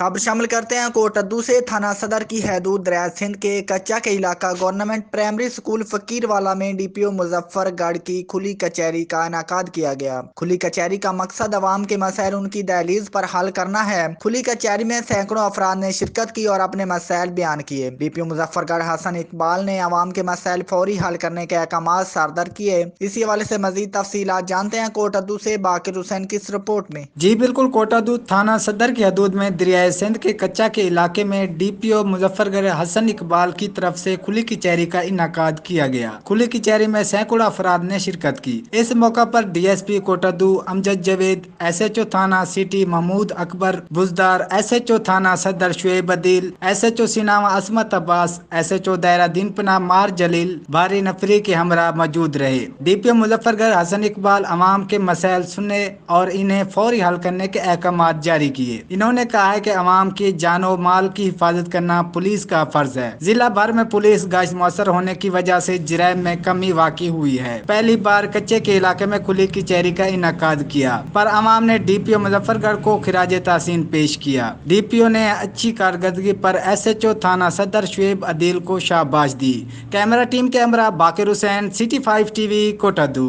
खबर शामिल करते हैं कोटद्दू से। थाना सदर की हदूद दरिया सिंध के कच्चा के इलाका गवर्नमेंट प्राइमरी स्कूल फकीरवाला में डीपीओ मुजफ्फरगढ़ की खुली कचहरी का इनाकाद किया गया। खुली कचहरी का मकसद अवाम के मसाइल उनकी दहलीज पर हल करना है। खुली कचहरी में सैकड़ों अफराद ने शिरकत की और अपने मसाइल बयान किए। डीपीओ मुजफ्फरगढ़ हसन इकबाल ने अवाम के मसाइल फौरी हल करने के अहकाम सरदर किए। इसी हवाले से मजीद तफसीलात जानते हैं कोटद्दू से बाकिर हुसैन की इस रिपोर्ट में। जी बिल्कुल, कोटादू थाना सदर की हदूद में दरियाए सिंध के कच्चा के इलाके में डीपीओ मुजफ्फरगढ़ हसन इकबाल की तरफ से खुली कचहरी का इनाकाद किया गया। खुली कचहरी में सैकड़ों अफराद ने शिरकत की। इस मौका पर डीएसपी कोटादू अमजद जवेद, एसएचओ थाना सिटी महमूद अकबर बुजदार, एसएचओ थाना सदर शुएब अदील, एसएचओ सिनावा असमत अब्बास, एसएचओ दायरा दीनपना मार जलील भारी नफरी के हमरा मौजूद रहे। डीपीओ मुजफ्फरगढ़ हसन इकबाल अवाम के मसाइल सुनने और इन्हें फौरी हल करने के अहकाम जारी किए। इन्होंने कहा है कि अवाम की जानो माल की हिफाजत करना पुलिस का फर्ज है। जिला भर में पुलिस गश्त मौसर होने की वजह से जराइम में कमी वाकई हुई है। पहली बार कच्चे के इलाके में खुली कचहरी का इनाकाद किया पर अवाम ने डीपीओ मुजफ्फरगढ़ को खिराज तहसीन पेश किया। डीपीओ ने अच्छी कारकर्दगी पर एसएचओ थाना सदर शुएब अदील को शाबाश दी। कैमरा टीम के हमरा बाकिर हुसैन, सिटी 5 टीवी, कोटादू।